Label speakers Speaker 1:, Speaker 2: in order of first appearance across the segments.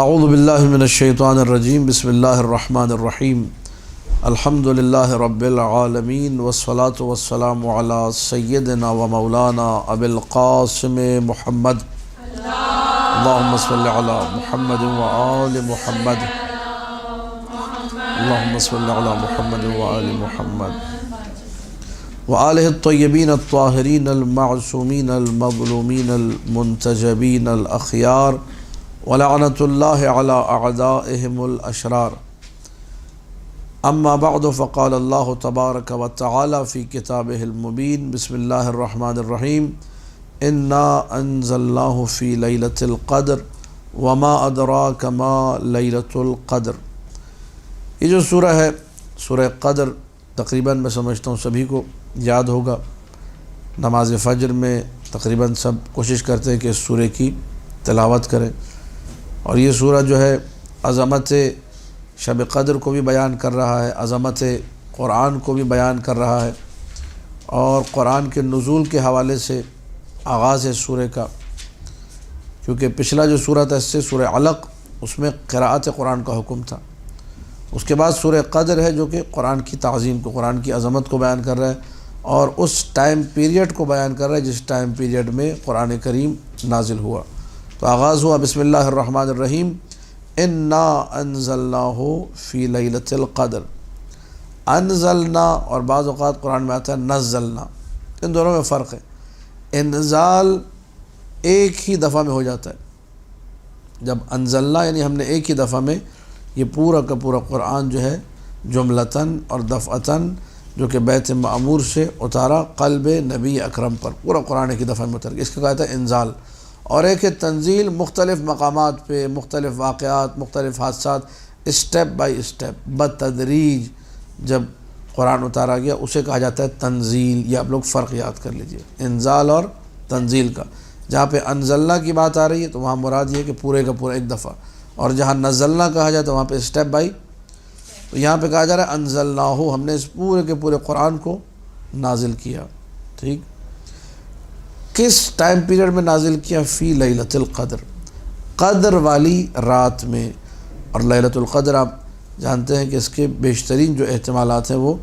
Speaker 1: اعوذ باللہ من الشیطان الرجیم بسم اللہ الرحمن الرحیم الحمد للہ رب العالمین والصلاة والسلام علی سیدنا و مولانا ابی القاسم محمد اللہم صلی علی محمد و آل محمد اللہم صلی علی محمد و آل محمد وآلہ الطیبین الطاہرین المعصومین المظلومین المنتجبین الاخیار ولعنت اللہ علی اعدائہم الاشرار اما بعد فقال اللہ تبارک و تعالی فی کتابہ المبین بسم اللہ الرحمن الرحیم انا انزلناہ فی لیلۃ القدر وما ادراک ما لیلۃ القدر۔ یہ جو سورہ ہے سورہ قدر تقریباً میں سمجھتا ہوں سبھی کو یاد ہوگا۔ نماز فجر میں تقریباً سب کوشش کرتے ہیں کہ اس سورہ کی تلاوت کریں، اور یہ سورہ جو ہے عظمت شب قدر کو بھی بیان کر رہا ہے، عظمت قرآن کو بھی بیان کر رہا ہے، اور قرآن کے نزول کے حوالے سے آغاز ہے سورہ کا، کیونکہ پچھلا جو سورہ تھا اس سے سورہ علق، اس میں قراءت قرآن کا حکم تھا۔ اس کے بعد سورہ قدر ہے جو کہ قرآن کی تعظیم کو، قرآن کی عظمت کو بیان کر رہا ہے، اور اس ٹائم پیریڈ کو بیان کر رہا ہے جس ٹائم پیریڈ میں قرآن کریم نازل ہوا۔ تو آغاز ہوا بسم اللہ الرحمن الرحیم انا انزلناہ فی لیلۃ القدر۔ انزلنا اور بعض اوقات قرآن میں آتا ہے نزلنا، ان دونوں میں فرق ہے۔ انزال ایک ہی دفعہ میں ہو جاتا ہے، جب انزلنا یعنی ہم نے ایک ہی دفعہ میں یہ پورا کا پورا قرآن جو ہے جملتاً اور دفعتاً جو کہ بیت معمور سے اتارا قلب نبی اکرم پر، پورا قرآن ایک ہی دفعہ میں اتر گیا، اس کا کہا ہے انزال۔ اور ایک ہے تنزیل، مختلف مقامات پہ مختلف واقعات، مختلف حادثات، اسٹیپ بائی اسٹیپ بتدریج جب قرآن اتارا گیا اسے کہا جاتا ہے تنزیل۔ یہ آپ لوگ فرق یاد کر لیجئے انزال اور تنزیل کا۔ جہاں پہ انزلنا کی بات آ رہی ہے تو وہاں مراد یہ ہے کہ پورے کا پورا ایک دفعہ، اور جہاں نزلنا کہا جاتا ہے وہاں پہ اسٹیپ بائی۔ تو یہاں پہ کہا جا رہا ہے انزلناہ، ہم نے اس پورے کے پورے قرآن کو نازل کیا۔ ٹھیک، کس ٹائم پیریڈ میں نازل کیا؟ فی لیلۃ القدر، قدر والی رات میں۔ اور لیلۃ القدر آپ جانتے ہیں کہ اس کے بیشترین جو احتمالات ہیں وہ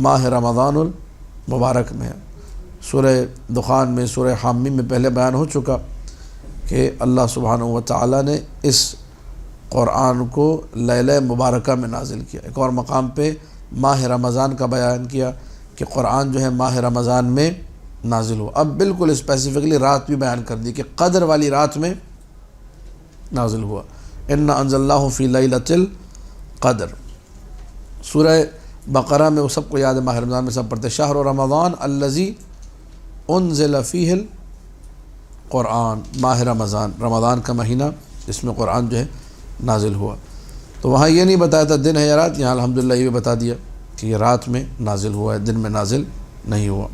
Speaker 1: ماہ رمضان المبارک میں ہے۔ سورہ دخان میں، سورہ حامیم میں پہلے بیان ہو چکا کہ اللہ سبحانہ و تعالی نے اس قرآن کو لیلہ مبارکہ میں نازل کیا۔ ایک اور مقام پہ ماہ رمضان کا بیان کیا کہ قرآن جو ہے ماہ رمضان میں نازل ہوا۔ اب بالکل اسپیسیفکلی رات بھی بیان کر دی کہ قدر والی رات میں نازل ہوا۔ انا انزلناہ فی لیلۃ القدر۔ سورہ بقرہ میں وہ سب کو یاد ہے، ماہ رمضان میں سب پڑھتے ہیں، شہر رمضان الذی انزل فیہ القرآن، ماہ رمضان، رمضان کا مہینہ جس میں قرآن جو ہے نازل ہوا۔ تو وہاں یہ نہیں بتایا تھا دن ہے یا رات، یہاں الحمدللہ یہ بھی بتا دیا کہ یہ رات میں نازل ہوا ہے، دن میں نازل نہیں ہوا۔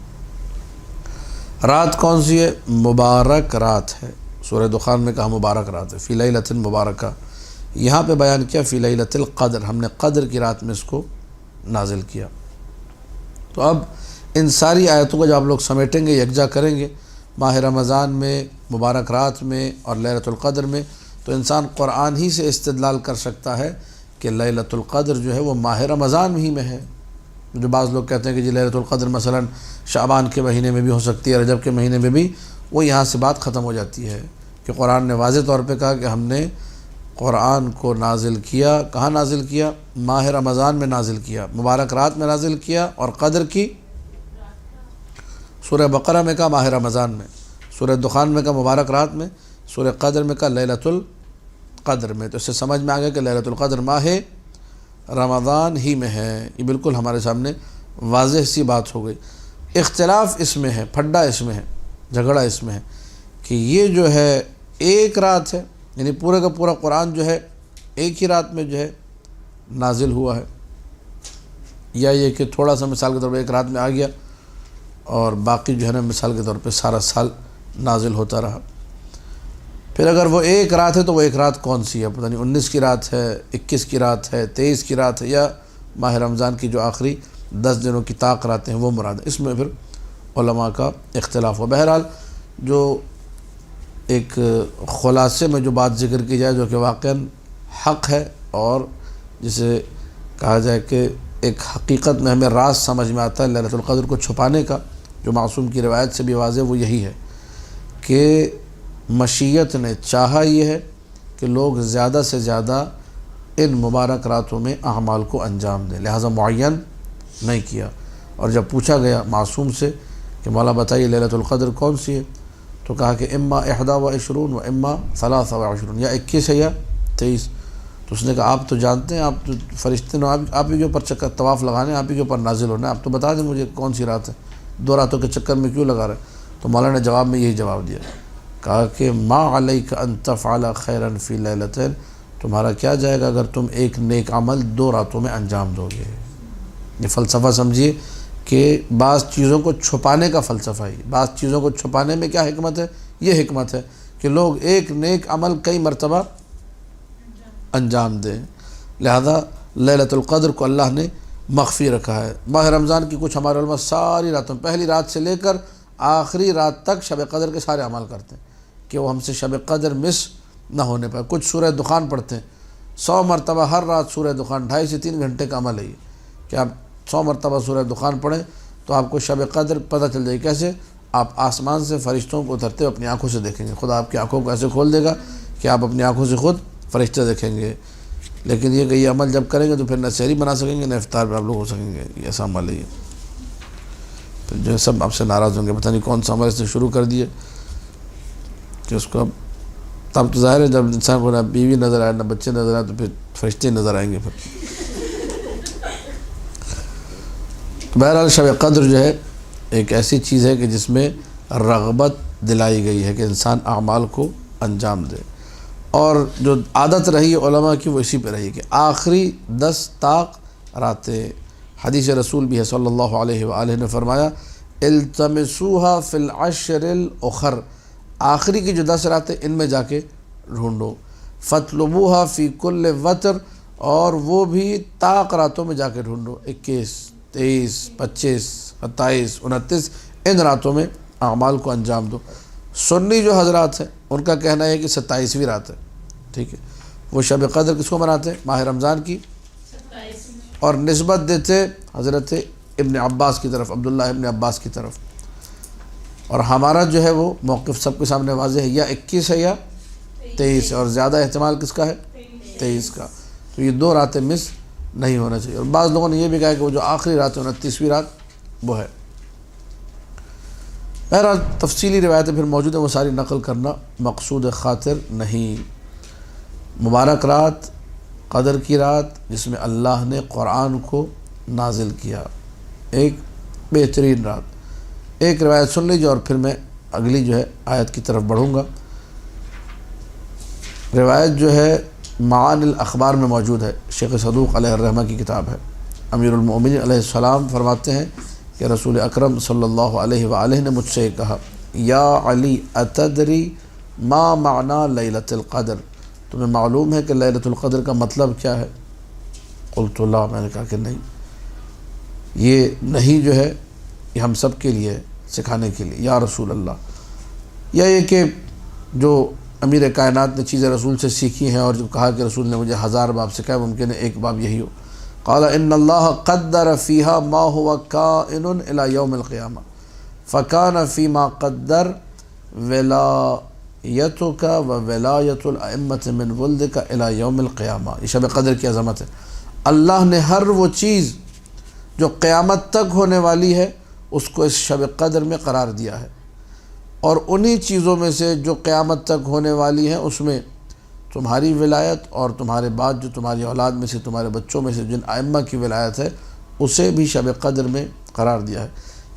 Speaker 1: رات کون سی ہے؟ مبارک رات ہے۔ سورہ دخان میں کہا مبارک رات ہے، فی لیلۃ مبارکہ۔ یہاں پہ بیان کیا فی لیلۃ القدر، ہم نے قدر کی رات میں اس کو نازل کیا۔ تو اب ان ساری آیتوں کو جب آپ لوگ سمیٹیں گے، یکجا کریں گے، ماہ رمضان میں، مبارک رات میں اور لیلۃ القدر میں، تو انسان قرآن ہی سے استدلال کر سکتا ہے کہ لیلۃ القدر جو ہے وہ ماہ رمضان ہی میں ہے۔ جو بعض لوگ کہتے ہیں کہ جی لیلۃ القدر مثلا شعبان کے مہینے میں بھی ہو سکتی ہے، رجب کے مہینے میں بھی، وہ یہاں سے بات ختم ہو جاتی ہے کہ قرآن نے واضح طور پہ کہا کہ ہم نے قرآن کو نازل کیا، کہاں نازل کیا؟ ماہ رمضان میں نازل کیا، مبارک رات میں نازل کیا، اور قدر کی سورہ بقرہ میں کہا ماہ رمضان میں، سورہ دخان میں کہا مبارک رات میں، سورہ قدر میں کہا لیلۃ القدر میں۔ تو اس سے سمجھ میں آ گیا کہ لیلۃ القدر ماہ رمضان ہی میں ہے۔ یہ بالکل ہمارے سامنے واضح سی بات ہو گئی۔ اختلاف اس میں ہے، پھڈا اس میں ہے، جھگڑا اس میں ہے کہ یہ جو ہے ایک رات ہے، یعنی پورے کا پورا قرآن جو ہے ایک ہی رات میں جو ہے نازل ہوا ہے، یا یہ کہ تھوڑا سا مثال کے طور پہ ایک رات میں آ گیا اور باقی جو ہے نا مثال کے طور پہ سارا سال نازل ہوتا رہا۔ پھر اگر وہ ایک رات ہے تو وہ ایک رات کون سی ہے؟ پتہ نہیں 19 کی رات ہے، 21 کی رات ہے، 23 کی رات ہے، یا ماہ رمضان کی جو آخری 10 دنوں کی طاق راتیں ہیں وہ مراد ہے۔ اس میں پھر علماء کا اختلاف ہو۔ بہرحال جو ایک خلاصے میں جو بات ذکر کی جائے جو کہ واقعاً حق ہے، اور جسے کہا جائے کہ ایک حقیقت میں ہمیں راز سمجھ میں آتا ہے لیلۃ القدر کو چھپانے کا، جو معصوم کی روایت سے بھی واضح وہ یہی ہے کہ مشیت نے چاہا یہ ہے کہ لوگ زیادہ سے زیادہ ان مبارک راتوں میں اعمال کو انجام دیں، لہٰذا معین نہیں کیا۔ اور جب پوچھا گیا معصوم سے کہ مولا بتائیے لیلۃ القدر کون سی ہے، تو کہا کہ اما 21 و اما 23 یا 21 ہے یا 23۔ تو اس نے کہا آپ تو جانتے ہیں، آپ تو فرشتے نے آپ ہی کے اوپر چکر طواف لگانے، آپ ہی کے اوپر نازل ہونا ہے، آپ تو بتا دیں مجھے کون سی رات ہے، 2 راتوں کے چکر میں کیوں لگا رہے؟ تو مولا نے جواب میں یہی جواب دیا، کہا کہ ما علیک ان تفعل خیرا فی لیلتین، تمہارا کیا جائے گا اگر تم ایک نیک عمل 2 راتوں میں انجام دو گے۔ یہ فلسفہ سمجھیے کہ بعض چیزوں کو چھپانے کا فلسفہ ہی، بعض چیزوں کو چھپانے میں کیا حکمت ہے؟ یہ حکمت ہے کہ لوگ ایک نیک عمل کئی مرتبہ انجام دیں، لہذا لیلۃ القدر کو اللہ نے مخفی رکھا ہے۔ ماہ رمضان کی کچھ ہمارے علماء ساری راتوں، پہلی رات سے لے کر آخری رات تک شب قدر کے سارے عمل کرتے ہیں کہ وہ ہم سے شب قدر مس نہ ہونے پائے۔ کچھ سورہ دخان پڑھتے ہیں 100 مرتبہ ہر رات سورہ دخان، 2.5 سے 3 گھنٹے کا عمل ہے یہ کہ آپ 100 مرتبہ سورہ دخان پڑھیں تو آپ کو شب قدر پتہ چل جائے۔ کیسے؟ آپ آسمان سے فرشتوں کو اترتے ہوئے اپنی آنکھوں سے دیکھیں گے، خدا آپ کی آنکھوں کو ایسے کھول دے گا کہ آپ اپنی آنکھوں سے خود فرشتے دیکھیں گے۔ لیکن یہ کہ یہ عمل جب کریں گے تو پھر نہ سحری بنا سکیں گے نہ افطار پہ آپ لوگ ہو سکیں گے، یہ ایسا عمل ہے یہ۔ پھر جو ہے سب آپ سے ناراض ہوں گے، پتہ نہیں کون سا عمل اس نے شروع کر دیے کہ اس کو تب تو ظاہر ہے جب انسان کو نہ بیوی نظر آئے نہ بچے نظر آئے تو پھر فرشتے نظر آئیں گے۔ پھر بہرحال شب قدر جو ہے ایک ایسی چیز ہے کہ جس میں رغبت دلائی گئی ہے کہ انسان اعمال کو انجام دے، اور جو عادت رہی علماء کی وہ اسی پہ رہی کہ آخری 10 طاق راتیں، حدیث رسول بھی ہے صلی اللہ علیہ وآلہ نے فرمایا التمسوها فی العشر الاخر، آخری کی جو 10 راتیں ان میں جا کے ڈھونڈو، فاطلبوها فی کل وتر، اور وہ بھی طاق راتوں میں جا کے ڈھونڈو، 21 23 25 27 29 ان راتوں میں اعمال کو انجام دو۔ سنی جو حضرات ہیں ان کا کہنا ہے کہ 27ویں رات ہے، ٹھیک ہے، وہ شب قدر کس کو مناتے ہیں؟ ماہ رمضان کی، اور نسبت دیتے حضرت ابن عباس کی طرف، عبداللہ ابن عباس کی طرف، اور ہمارا جو ہے وہ موقف سب کے سامنے واضح ہے، یا 21 ہے یا 23 ہے، اور زیادہ احتمال کس کا ہے؟ 23 کا۔ تو یہ 2 راتیں مس نہیں ہونا چاہیے۔ اور بعض لوگوں نے یہ بھی کہا کہ وہ جو آخری رات ہے 29ویں رات وہ ہے۔ بہرحال تفصیلی روایتیں پھر موجود ہیں، وہ ساری نقل کرنا مقصود خاطر نہیں۔ مبارک رات، قدر کی رات جس میں اللہ نے قرآن کو نازل کیا، ایک بہترین رات۔ ایک روایت سن لیجیے اور پھر میں اگلی جو ہے آیت کی طرف بڑھوں گا۔ روایت جو ہے معانی الاخبار میں موجود ہے، شیخ صدوق علیہ الرحمہ کی کتاب ہے۔ امیر المؤمنین علیہ السلام فرماتے ہیں کہ رسول اکرم صلی اللہ علیہ وآلہ نے مجھ سے کہا یا علی اتدری ما معنی لیلۃ القدر، تمہیں معلوم ہے کہ لیلۃ القدر کا مطلب کیا ہے؟ قلت لا، میں نے کہا کہ نہیں۔ یہ نہیں جو ہے یہ ہم سب کے لیے سکھانے کے لیے، یا رسول اللہ، یا یہ کہ جو امیر کائنات نے چیزیں رسول سے سیکھی ہیں اور جو کہا کہ رسول نے مجھے 1000 باب سکھایا، ممکن ہے ایک باب یہی ہو۔ قال ان اللہ قدر فیہا ما هو کائن الی یوم القیامہ فکان فیما قدر ولایتک و ولایت الائمۃ من ولدک الی یوم القیامہ۔ یہ شب قدر کی عظمت ہے۔ اللہ نے ہر وہ چیز جو قیامت تک ہونے والی ہے اس کو اس شب قدر میں قرار دیا ہے، اور انہی چیزوں میں سے جو قیامت تک ہونے والی ہیں اس میں تمہاری ولایت اور تمہارے بعد جو تمہاری اولاد میں سے تمہارے بچوں میں سے جن ائمہ کی ولایت ہے اسے بھی شب قدر میں قرار دیا ہے۔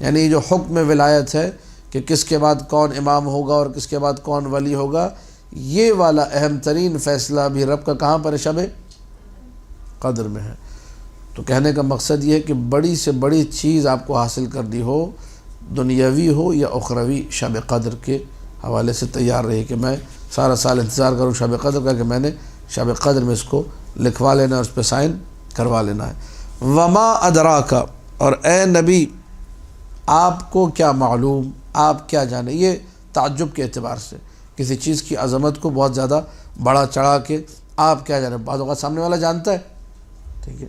Speaker 1: یعنی جو حکم ولایت ہے کہ کس کے بعد کون امام ہوگا اور کس کے بعد کون ولی ہوگا، یہ والا اہم ترین فیصلہ بھی رب کا کہاں پر ہے؟ شب قدر میں ہے۔ تو کہنے کا مقصد یہ ہے کہ بڑی سے بڑی چیز آپ کو حاصل کرنی ہو، دنیاوی ہو یا اخروی، شب قدر کے حوالے سے تیار رہی کہ میں سارا سال انتظار کروں شب قدر کا کہ میں نے شب قدر میں اس کو لکھوا لینا ہے، اس پہ سائن کروا لینا ہے۔ وما ادراک، اور اے نبی آپ کو کیا معلوم، آپ کیا جانے، یہ تعجب کے اعتبار سے کسی چیز کی عظمت کو بہت زیادہ بڑا چڑھا کے آپ کیا جانے. بعض اوقات سامنے والا جانتا ہے, ٹھیک ہے,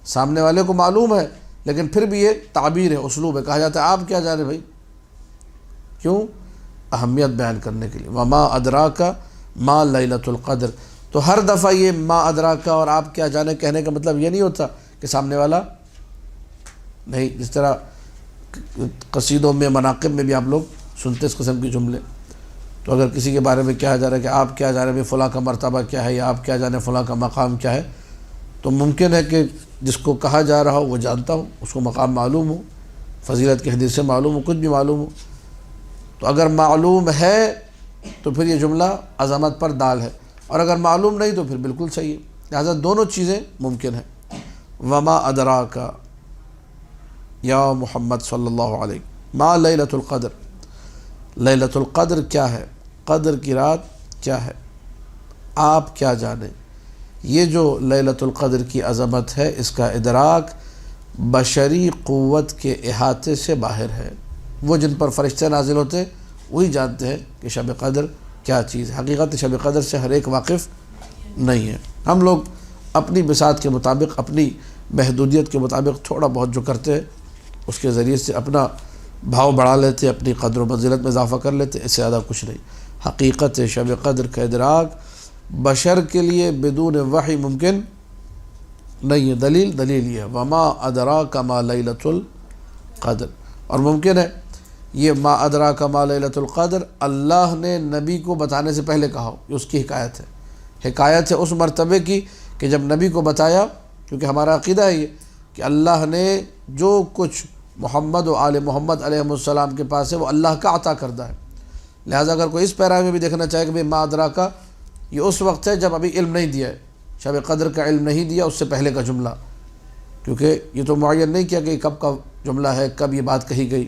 Speaker 1: سامنے والے کو معلوم ہے, لیکن پھر بھی یہ تعبیر ہے, اسلوب ہے, کہا جاتا ہے آپ کیا جانے بھائی, کیوں؟ اہمیت بیان کرنے کے لیے. وما ادراک ما لیلۃ القدر. تو ہر دفعہ یہ ما ادراک اور آپ کیا جانے کہنے کا مطلب یہ نہیں ہوتا کہ سامنے والا نہیں. جس طرح قصیدوں میں, مناقب میں بھی آپ لوگ سنتے اس قسم کی جملے. تو اگر کسی کے بارے میں کہا جا رہا ہے کہ آپ کیا جانے میں فلاں کا مرتبہ کیا ہے, یا آپ کیا جانے فلاں کا مقام کیا ہے, تو ممکن ہے کہ جس کو کہا جا رہا ہو وہ جانتا ہو, اس کو مقام معلوم ہو, فضیلت کی حدیث سے معلوم ہو, کچھ بھی معلوم ہو. تو اگر معلوم ہے تو پھر یہ جملہ عظمت پر دال ہے, اور اگر معلوم نہیں تو پھر بالکل صحیح ہے. لہٰذا دونوں چیزیں ممکن ہیں. وما ادراک یا محمد صلی اللہ علیہ ما لیلۃ القدر. لیلۃ القدر کیا ہے, قدر کی رات کیا ہے, آپ کیا جانیں. یہ جو لیلۃ القدر کی عظمت ہے, اس کا ادراک بشری قوت کے احاطے سے باہر ہے. وہ جن پر فرشتے نازل ہوتے وہی جانتے ہیں کہ شب قدر کیا چیز ہے. حقیقت شب قدر سے ہر ایک واقف نہیں ہے. ہم لوگ اپنی بساط کے مطابق, اپنی محدودیت کے مطابق تھوڑا بہت جو کرتے ہیں اس کے ذریعے سے اپنا بھاؤ بڑھا لیتے, اپنی قدر و منزلت میں اضافہ کر لیتے, اس سے زیادہ کچھ نہیں. حقیقت شب قدر کا ادراک بشر کے لیے بدون وحی ممکن نہیں ہے. دلیل یہ ہے وما ادراک ما لیلۃ القدر. اور ممکن ہے یہ ما ادراک ما لیلۃ القدر اللہ نے نبی کو بتانے سے پہلے کہا ہو, یہ اس کی حکایت ہے. حکایت ہے اس مرتبے کی کہ جب نبی کو بتایا, کیونکہ ہمارا عقیدہ ہے یہ کہ اللہ نے جو کچھ محمد و آل محمد علیہ السلام کے پاس ہے وہ اللہ کا عطا کردہ ہے. لہٰذا اگر کوئی اس پیرا میں بھی دیکھنا چاہے کہ بھئی ما ادراکا یہ اس وقت ہے جب ابھی علم نہیں دیا ہے, شب قدر کا علم نہیں دیا, اس سے پہلے کا جملہ, کیونکہ یہ تو معین نہیں کیا کہ یہ کب کا جملہ ہے, کب یہ بات کہی گئی.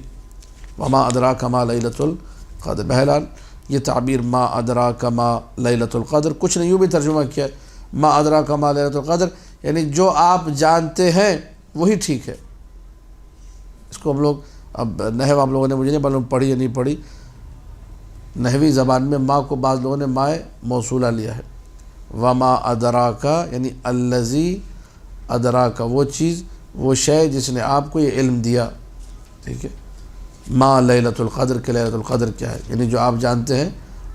Speaker 1: وما ادراک ما لیلۃ القدر. بہرحال یہ تعبیر ما ادراک ما لیلۃ القدر کچھ نہیں, یوں بھی ترجمہ کیا ہے ما ادراک ما لیلۃ القدر, یعنی جو آپ جانتے ہیں وہی ٹھیک ہے. اس کو ہم لوگ, اب نحو آپ لوگوں نے مجھے نہیں معلوم پڑھی یا نہیں پڑھی, نحوی زبان میں ما کو بعض لوگوں نے مائے موصولہ لیا ہے. وما ادراکا یعنی الذی ادراکا, وہ چیز, وہ شے جس نے آپ کو یہ علم دیا, ٹھیک ہے. ما لیلۃ القدر کہ لیلۃ القدر کیا ہے, یعنی جو آپ جانتے ہیں.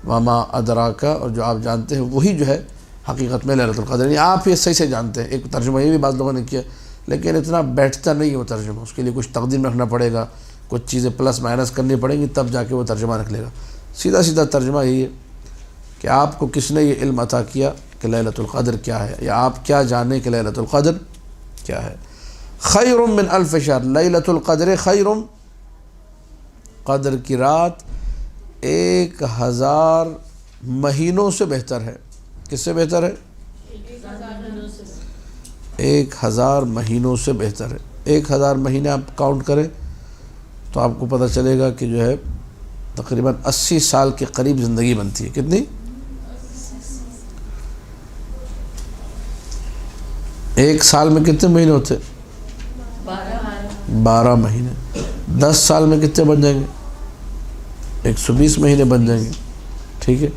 Speaker 1: وما ادراکا, اور جو آپ جانتے ہیں وہی جو ہے حقیقت میں لیلۃ القدر, یعنی آپ یہ صحیح سے جانتے ہیں. ایک ترجمہ یہ بھی بعض لوگوں نے کیا, لیکن اتنا بیٹھتا نہیں ہے وہ ترجمہ, اس کے لیے کچھ تقدیم رکھنا پڑے گا, کچھ چیزیں پلس مائنس کرنی پڑیں گی, تب جا کے وہ ترجمہ نکلے گا. سیدھا ترجمہ یہی ہے کہ آپ کو کس نے یہ علم عطا کیا کہ لیلۃ القدر کیا ہے, یا آپ کیا جانیں کہ لیلۃ القدر کیا ہے. خیر من الف شہر, لیلۃ القدر خیر, قدر کی رات 1000 مہینوں سے بہتر ہے. کس سے بہتر ہے؟ 1000 مہینوں سے بہتر ہے. 1000 مہینے آپ کاؤنٹ کریں تو آپ کو پتہ چلے گا کہ جو ہے تقریباً 80 سال کے قریب زندگی بنتی ہے. کتنی؟ 1 سال میں کتنے مہینے ہوتے؟ 12 مہینے. 10 سال میں کتنے بن جائیں گے؟ 120 مہینے بن جائیں گے, ٹھیک ہے.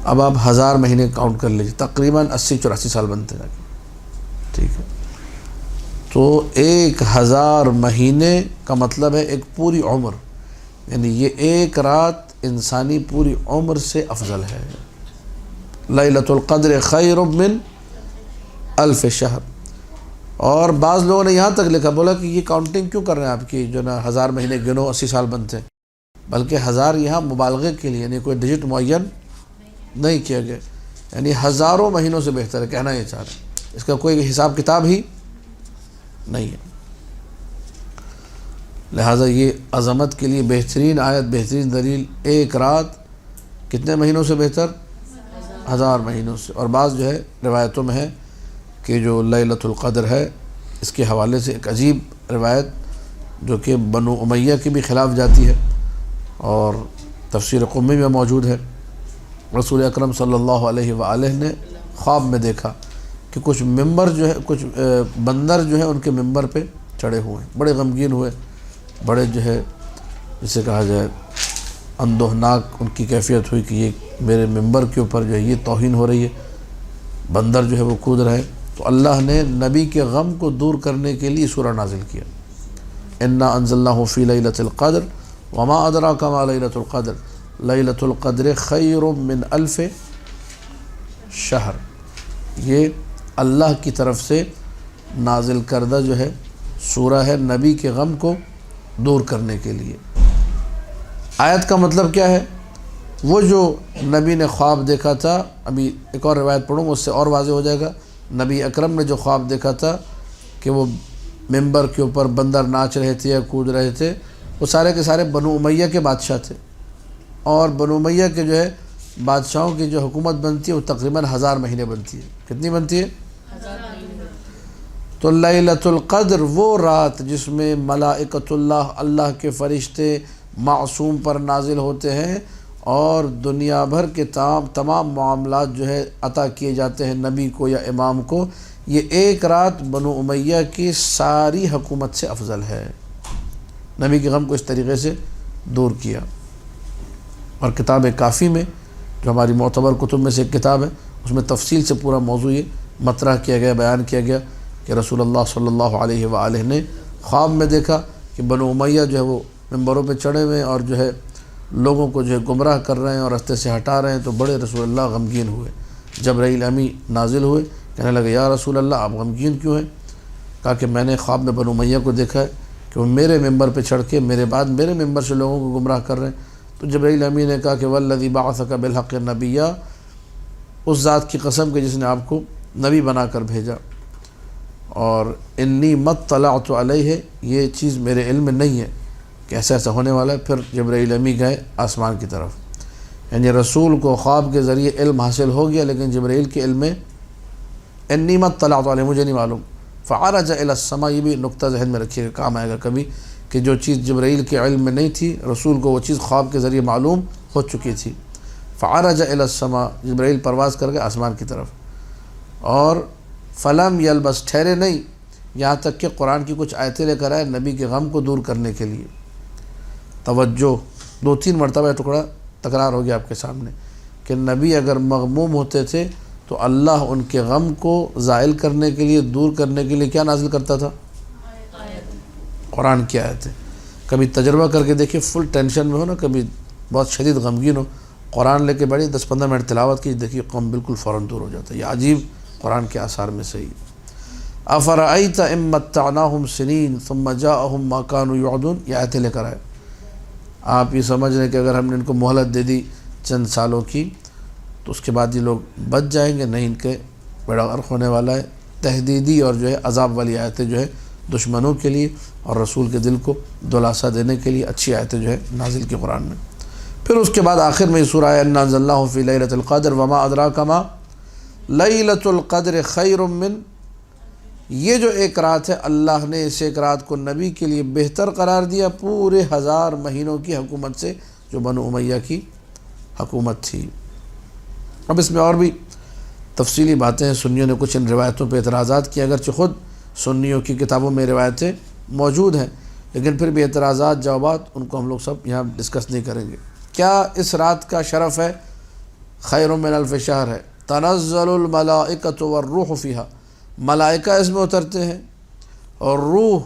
Speaker 1: اب آپ 1000 مہینے کاؤنٹ کر لیجیے, تقریباً 80-84 سال بنتے ہیں, ٹھیک ہے. تو 1000 مہینے کا مطلب ہے ایک پوری عمر, یعنی یہ ایک رات انسانی پوری عمر سے افضل ہے. لیلۃ القدر خیر من الف شہر. اور بعض لوگوں نے یہاں تک لکھا, بولا کہ یہ کاؤنٹنگ کیوں کر رہے ہیں آپ کی, جو نا 1000 مہینے گنو 80 سال بنتے ہیں, بلکہ 1000 یہاں مبالغے کے لیے, یعنی کوئی ڈیجٹ معین نہیں کیا گیا, یعنی ہزاروں مہینوں سے بہتر ہے, کہنا یہ چاہ رہے ہیں. اس کا کوئی حساب کتاب ہی نہیں ہے. لہٰذا یہ عظمت کے لیے بہترین آیت, بہترین دلیل, ایک رات کتنے مہینوں سے بہتر؟ 1000 مہینوں سے. اور بعض جو ہے روایتوں میں ہے کہ جو لیلۃ القدر ہے, اس کے حوالے سے ایک عجیب روایت جو کہ بنو امیہ کی بھی خلاف جاتی ہے, اور تفسیر قمی میں موجود ہے. رسول اکرم صلی اللہ علیہ وآلہ نے خواب میں دیکھا کہ کچھ ممبر جو ہے, کچھ بندر جو ہے ان کے ممبر پہ چڑھے ہوئے ہیں, بڑے غمگین ہوئے, بڑے جو ہے جسے کہا جائے اندوہناک ان کی کیفیت ہوئی کہ یہ میرے ممبر کے اوپر جو ہے یہ توہین ہو رہی ہے. بندر جو ہے وہ کود رہے، تو اللہ نے نبی کے غم کو دور کرنے کے لیے سورہ نازل کیا، انا انزلناہ فی لیلۃ القدر وما ادراک ما لیلۃ القدر لیلۃ القدر خیر من الف شہر۔ یہ اللہ کی طرف سے نازل کردہ جو ہے سورہ ہے نبی کے غم کو دور کرنے کے لیے۔ آیت کا مطلب کیا ہے؟ وہ جو نبی نے خواب دیکھا تھا، ابھی ایک اور روایت پڑھوں اس سے اور واضح ہو جائے گا، نبی اکرم نے جو خواب دیکھا تھا کہ وہ ممبر کے اوپر بندر ناچ رہے تھے یا کود رہے تھے، وہ سارے کے سارے بنو امیہ کے بادشاہ تھے، اور بنو امیہ کے جو ہے بادشاہوں کی جو حکومت بنتی ہے وہ تقریباً 1000 مہینے بنتی ہے۔ کتنی بنتی ہے؟ 1000 مہینے۔ تو لیلۃ القدر وہ رات جس میں ملائکۃ اللہ کے فرشتے معصوم پر نازل ہوتے ہیں اور دنیا بھر کے تمام معاملات جو ہے عطا کیے جاتے ہیں نبی کو یا امام کو، یہ ایک رات بنو امیہ کی ساری حکومت سے افضل ہے۔ نبی کے غم کو اس طریقے سے دور کیا۔ اور کتاب کافی میں جو ہماری معتبر کتب میں سے ایک کتاب ہے، اس میں تفصیل سے پورا موضوع یہ مطرح کیا گیا، بیان کیا گیا کہ رسول اللہ صلی اللہ علیہ وآلہ نے خواب میں دیکھا کہ بنو امیہ جو ہے وہ ممبروں پہ چڑھے ہوئے ہیں اور جو ہے لوگوں کو جو ہے گمراہ کر رہے ہیں اور راستے سے ہٹا رہے ہیں، تو بڑے رسول اللہ غمگین ہوئے۔ جبرائیل امی نازل ہوئے، کہنے لگے یا رسول اللہ آپ غمگین کیوں ہیں؟ کہا کہ میں نے خواب میں بنو امیہ کو دیکھا ہے کہ وہ میرے ممبر پہ چڑھ کے میرے بعد میرے ممبر سے لوگوں کو گمراہ کر رہے ہیں۔ تو جبرائیل امی نے کہا کہ والذی بعثک بالحق نبیّ، اس ذات کی قسم کہ جس نے آپ کو نبی بنا کر بھیجا، اور انی مطلعت علیہ، یہ چیز میرے علم میں نہیں ہے کہ ایسا ایسا ہونے والا ہے۔ پھر جبرائیل امی گئے آسمان کی طرف، یعنی رسول کو خواب کے ذریعے علم حاصل ہو گیا، لیکن جبرائیل کے علم میں انی مطلعت علیہ، مجھے نہیں معلوم۔ فعرج الی السماء، یہ بھی نقطہ ذہن میں رکھیے گا، کام آئے گا کبھی، کہ جو چیز جبرائیل کے علم میں نہیں تھی رسول کو وہ چیز خواب کے ذریعے معلوم ہو چکی تھی۔ فعرج الی السماء، جبرائیل پرواز کر گئے آسمان کی طرف، اور فلم یلبس، ٹھہرے نہیں یہاں تک کہ قرآن کی کچھ آیتیں لے کر آئے نبی کے غم کو دور کرنے کے لیے۔ توجہ، 2-3 مرتبہ ٹکڑا تکرار ہو گیا آپ کے سامنے کہ نبی اگر مغموم ہوتے تھے تو اللہ ان کے غم کو زائل کرنے کے لیے، دور کرنے کے لیے کیا نازل کرتا تھا؟ قرآن کی آیتیں۔ کبھی تجربہ کر کے دیکھیں، فل ٹینشن میں ہو نا، کبھی بہت شدید غمگین ہو، قرآن لے کے بیٹھے 10-15 منٹ تلاوت کی، دیکھیے غم بالکل فوراً دور ہو جاتا ہے۔ یہ عجیب قرآن کے آثار میں سے ہی۔ افرأیت ان متعناہم سنین ثم جاءہم ما کانوا یعدون، یہ آیتیں لے کر آئے۔ آپ یہ سمجھ رہے ہیں کہ اگر ہم نے ان کو مہلت دے دی چند سالوں کی تو اس کے بعد یہ لوگ بچ جائیں گے، نہیں، ان کے بیڑا غرق ہونے والا ہے۔ تہدیدی اور جو ہے عذاب والی آیتیں جو ہے دشمنوں کے لیے اور رسول کے دل کو دلاسا دینے کے لیے اچھی آیتیں جو ہے نازل کی قرآن میں۔ پھر اس کے بعد آخر میں یہ سورہ ہے انا انزلناہ فی لیلۃ القدر وما ادراک ما لیلۃ القدر خیر من، یہ جو ایک رات ہے اللہ نے اس ایک رات کو نبی کے لیے بہتر قرار دیا پورے 1000 مہینوں کی حکومت سے جو بنو امیہ کی حکومت تھی۔ اب اس میں اور بھی تفصیلی باتیں ہیں، سنیوں نے کچھ ان روایتوں پہ اعتراضات کیے، اگرچہ خود سنیوں کی کتابوں میں روایتیں موجود ہیں، لیکن پھر بھی اعتراضات، جوابات، ان کو ہم لوگ سب یہاں ڈسکس نہیں کریں گے۔ کیا اس رات کا شرف ہے؟ خیر من الف شہر ہے۔ تنزل الملائکۃ والروح فیہا، ملائکہ اس میں اترتے ہیں، اور روح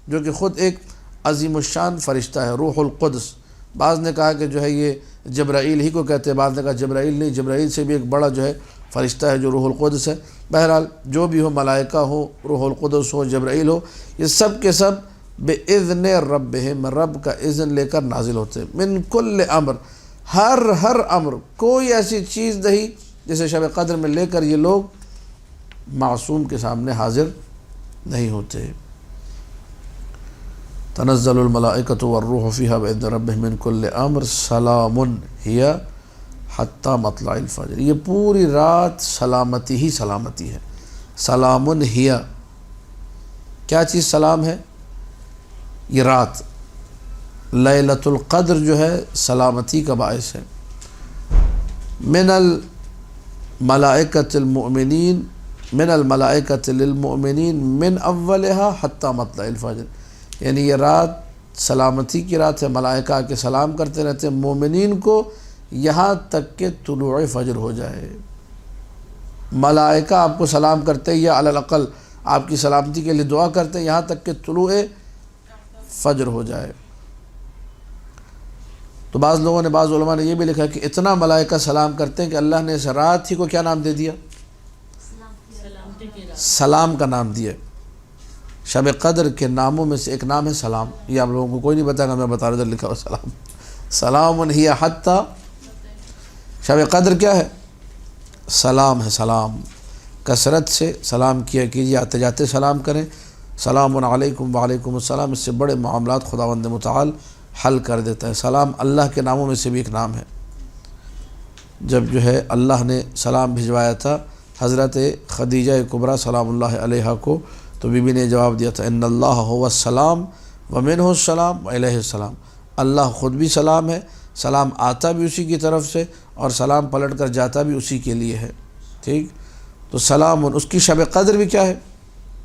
Speaker 1: جو کہ خود ایک عظیم الشان فرشتہ ہے، روح القدس۔ بعض نے کہا کہ جو ہے یہ جبرائیل ہی کو کہتے ہیں، بعض نے کہا جبرائیل نہیں، جبرائیل سے بھی ایک بڑا جو ہے فرشتہ ہے جو روح القدس ہے۔ بہرحال جو بھی ہو، ملائکہ ہو، روح القدس ہو، جبرائیل ہو، یہ سب کے سب بِإِذْنِ رَبِّهِمْ، رب کا اذن لے کر نازل ہوتے ہیں۔ من کل امر، ہر امر، کوئی ایسی چیز نہیں جسے شب قدر میں لے کر یہ لوگ معصوم کے سامنے حاضر نہیں ہوتے۔ تنزل الملائکۃ والروح فیہا بإذن ربہم من کل امر سلام ہی حتی مطلع الفجر، یہ پوری رات سلامتی ہی سلامتی ہے۔ سلام ہی، کیا چیز سلام ہے؟ یہ رات لیلۃ القدر جو ہے سلامتی کا باعث ہے۔ من الملائکۃ المؤمنین، من الملائکۃ للمؤمنین من اولہا حتی مطلع الفجر، یعنی یہ رات سلامتی کی رات ہے، ملائکہ آ کے سلام کرتے رہتے ہیں مومنین کو یہاں تک کہ طلوع فجر ہو جائے۔ ملائکہ آپ کو سلام کرتے ہیں یا علی الاقل آپ کی سلامتی کے لیے دعا کرتے ہیں یہاں تک کہ طلوع فجر ہو جائے۔ تو بعض لوگوں نے، بعض علماء نے یہ بھی لکھا کہ اتنا ملائکہ سلام کرتے ہیں کہ اللہ نے اس رات ہی کو کیا نام دے دیا؟ سلام کا نام دیا۔ شب قدر کے ناموں میں سے ایک نام ہے سلام۔ یہ آپ لوگوں کو کوئی نہیں بتائے گا، میں بتا رہا ادھر لکھا ہوا سلام، سلام ہی حتی۔ شب قدر کیا ہے؟ سلام ہے، سلام۔ کثرت سے سلام کیا کیجیے، آتے جاتے سلام کریں۔ سلام علیکم وعلیکم السلام، اس سے بڑے معاملات خداوند متعال حل کر دیتا ہے۔ سلام اللہ کے ناموں میں سے بھی ایک نام ہے۔ جب جو ہے اللہ نے سلام بھجوایا تھا حضرت خدیجہ کبریٰ سلام اللہ علیہا کو، تو بی بی نے جواب دیا تھا ان اللہ هو السلام ومنہ السلام وعلیہ السلام۔ اللہ خود بھی سلام ہے، سلام آتا بھی اسی کی طرف سے اور سلام پلٹ کر جاتا بھی اسی کے لیے ہے۔ ٹھیک، تو سلام، اس کی شب قدر بھی کیا ہے؟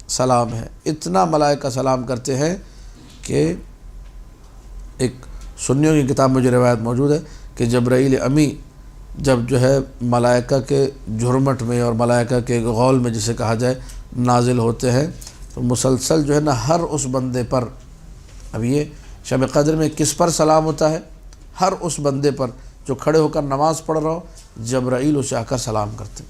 Speaker 1: سلام ہے۔ اتنا ملائکہ سلام کرتے ہیں کہ ایک سنیوں کی کتاب میں جو روایت موجود ہے کہ جبرائیل امی جب جو ہے ملائکہ کے جھرمٹ میں اور ملائکہ کے غول میں جسے کہا جائے نازل ہوتے ہیں تو مسلسل جو ہے نا ہر اس بندے پر، اب یہ شب قدر میں کس پر سلام ہوتا ہے؟ ہر اس بندے پر جو کھڑے ہو کر نماز پڑھ رہا ہو، جبرائیل اسے آ کر سلام کرتے،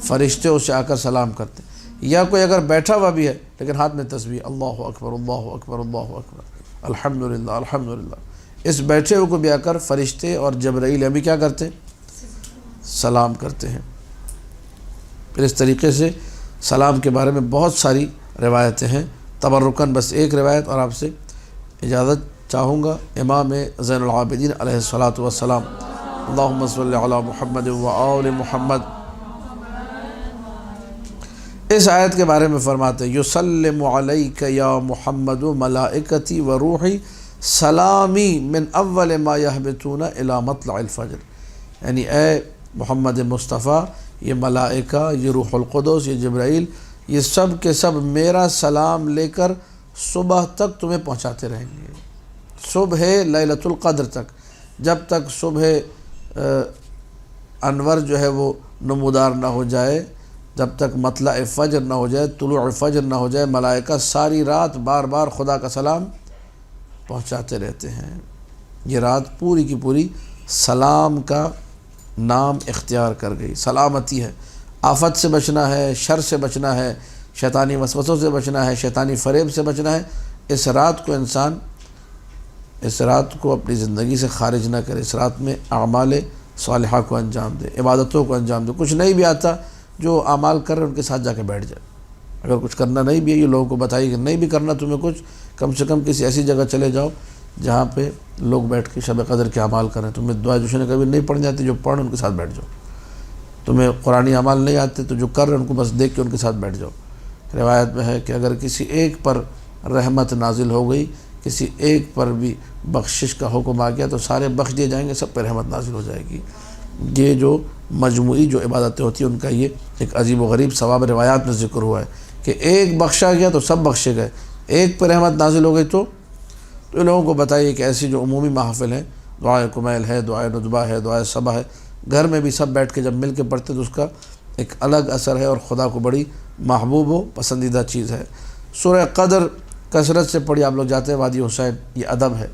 Speaker 1: فرشتے اسے آ کر سلام کرتے، یا کوئی اگر بیٹھا ہوا بھی ہے لیکن ہاتھ میں تسبیح اللہ اکبر اللہ اکبر اللہ اکبر الحمدللہ الحمدللہ، اس بیٹھے ہوئے کو بھی آ کر فرشتے اور جبرائیل ابھی کیا کرتے ہیں؟ سلام کرتے ہیں۔ پھر اس طریقے سے سلام کے بارے میں بہت ساری روایتیں ہیں، تبرکاً بس ایک روایت اور آپ سے اجازت چاہوں گا۔ امام زین العابدین علیہ الصلاۃ والسلام اللہم صلی علی محمد وآل محمد اس آیت کے بارے میں فرماتے ہیں یسلم علیک یا محمد ملائکتی و روحی سلامی من اول ما یہبتون الی مطلع الفجر، یعنی اے محمد مصطفیٰ، یہ ملائکہ، یہ روح القدس، یہ جبرائیل، یہ سب کے سب میرا سلام لے کر صبح تک تمہیں پہنچاتے رہیں گے، صبح لیلۃ القدر تک، جب تک صبح انور جو ہے وہ نمودار نہ ہو جائے، جب تک مطلع فجر نہ ہو جائے، طلوع فجر نہ ہو جائے، ملائکہ ساری رات بار بار خدا کا سلام پہنچاتے رہتے ہیں۔ یہ رات پوری کی پوری سلام کا نام اختیار کر گئی، سلامتی ہے، آفت سے بچنا ہے، شر سے بچنا ہے، شیطانی وسوسوں سے بچنا ہے، شیطانی فریب سے بچنا ہے۔ اس رات کو انسان اس رات کو اپنی زندگی سے خارج نہ کرے، اس رات میں اعمال صالحہ کو انجام دے، عبادتوں کو انجام دے۔ کچھ نہیں بھی آتا جو اعمال کر رہے ان کے ساتھ جا کے بیٹھ جائے، اگر کچھ کرنا نہیں بھی ہے یہ لوگوں کو بتائیے کہ نہیں بھی کرنا تمہیں کچھ، کم سے کم کسی ایسی جگہ چلے جاؤ جہاں پہ لوگ بیٹھ کے شب قدر کے اعمال کریں۔ تمہیں دعائیں جو کبھی نہیں پڑھنی آتی، جو پڑھ ان کے ساتھ بیٹھ جاؤ۔ تمہیں قرآنی اعمال نہیں آتے تو جو کر رہے ہیں ان کو بس دیکھ کے ان کے ساتھ بیٹھ جاؤ۔ روایت میں ہے کہ اگر کسی ایک پر رحمت نازل ہو گئی، کسی ایک پر بھی بخشش کا حکم آ گیا تو سارے بخش دیے جائیں گے، سب پہ رحمت نازل ہو جائے گی۔ یہ جو مجموعی جو عبادتیں ہوتی ہیں ان کا یہ ایک عجیب و غریب ثواب روایات میں ذکر ہوا ہے کہ ایک بخشا گیا تو سب بخشے گئے، ایک پہ رحمت نازل ہو گئی تو ان لوگوں کو بتائیے کہ ایسی جو عمومی محافل ہیں، دعائے کمیل ہے، دعائے ندبہ ہے، دعائے صبح ہے، گھر میں بھی سب بیٹھ کے جب مل کے پڑھتے تو اس کا ایک الگ اثر ہے اور خدا کو بڑی محبوب و پسندیدہ چیز ہے۔ سورہ قدر کثرت سے پڑھی، آپ لوگ جاتے ہیں وادی حسین، یہ ادب ہے،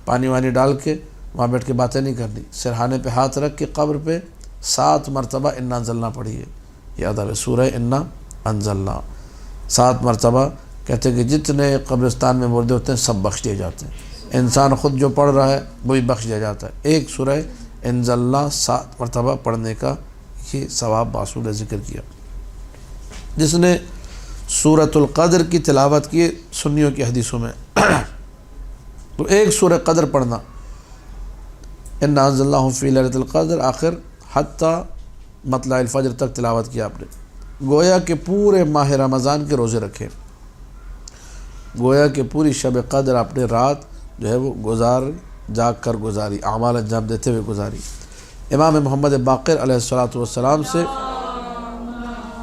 Speaker 1: پانی وانی ڈال کے وہاں بیٹھ کے باتیں نہیں کرنی، سرہانے پہ ہاتھ رکھ کے قبر پہ 7 مرتبہ انا انزلنا پڑھیے، یہ ادب ہے۔ سورہ انا انزلنا 7 مرتبہ کہتے ہیں کہ جتنے قبرستان میں مردے ہوتے ہیں سب بخش دیے جاتے ہیں، انسان خود جو پڑھ رہا ہے وہ بھی بخش دیا جاتا ہے۔ ایک سورہ انزلنا 7 مرتبہ پڑھنے کا یہ ثواب باصول ذکر کیا۔ جس نے سورۃ القدر کی تلاوت کی سنیوں کی حدیثوں میں تو ایک سورہ قدر پڑھنا، انا انزلناہ فی لیلۃ القدر آخر حتی مطلع الفجر تک تلاوت کیا آپ نے، گویا کہ پورے ماہ رمضان کے روزے رکھے، گویا کہ پوری شب قدر آپ نے رات جو ہے وہ جاگ کر گزاری، اعمال انجام دیتے ہوئے گزاری۔ امام محمد باقر علیہ الصلاۃ والسلام سے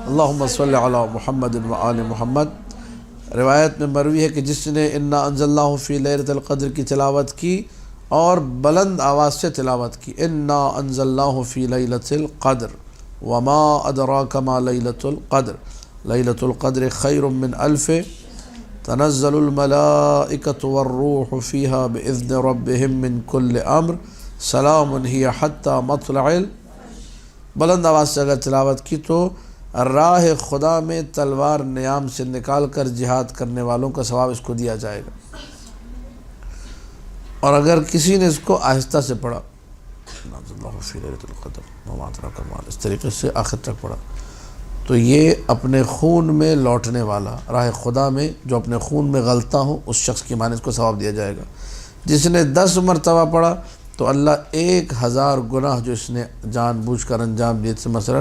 Speaker 1: اللہم صلی علی محمد و آل محمد روایت میں مروی ہے کہ جس نے انا انزلناہ فی لیلۃ القدر کی تلاوت کی اور بلند آواز سے تلاوت کی، انا انزلناہ فی لیلۃ القدر، وما ادراک ما لیلۃ القدر لیلۃ القدر خیر من الف تنزل الملائکۃ والروح فیہا باذن ربہم من کل امر سلام ہی حتی مطلع بلند آواز سے اگر تلاوت کی تو راہ خدا میں تلوار نیام سے نکال کر جہاد کرنے والوں کا ثواب اس کو دیا جائے گا، اور اگر کسی نے اس کو آہستہ سے پڑھا اس طریقے سے آخر تک پڑھا تو یہ اپنے خون میں لوٹنے والا، راہ خدا میں جو اپنے خون میں غلطہ ہو اس شخص کی معنی اس کو ثواب دیا جائے گا۔ جس نے 10 مرتبہ پڑھا تو اللہ 1000 گناہ جو اس نے جان بوجھ کر انجام دیے تھے مثلا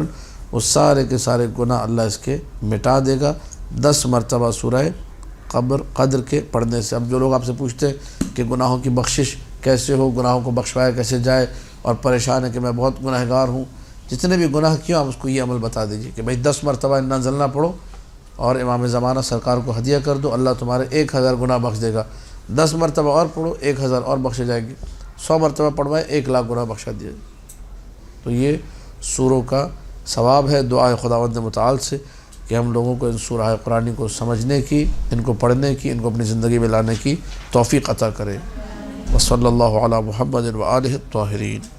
Speaker 1: وہ سارے کے سارے گناہ اللہ اس کے مٹا دے گا 10 مرتبہ سورہ قدر کے پڑھنے سے۔ اب جو لوگ آپ سے پوچھتے ہیں کہ گناہوں کی بخشش کیسے ہو، گناہوں کو بخشوایا کیسے جائے، اور پریشان ہے کہ میں بہت گناہ گار ہوں، جتنے بھی گناہ کیے آپ اس کو یہ عمل بتا دیجیے کہ بھئی 10 مرتبہ انا انزلنا پڑھو اور امام زمانہ سرکار کو ہدیہ کر دو، اللہ تمہارے 1000 گناہ بخش دے گا۔ 10 مرتبہ اور پڑھو 1000 اور بخشے جائے گی، 100 مرتبہ پڑھوائے 1,00,000 گناہ بخشا دیا جائے۔ تو یہ سوروں کا ثواب ہے۔ دعا خداوند متعال سے کہ ہم لوگوں کو ان سورہ قرآنی کو سمجھنے کی، ان کو پڑھنے کی، ان کو اپنی زندگی میں لانے کی توفیق عطا کرے۔ وصلی اللہ علی محمد و آلہ الطاہرین۔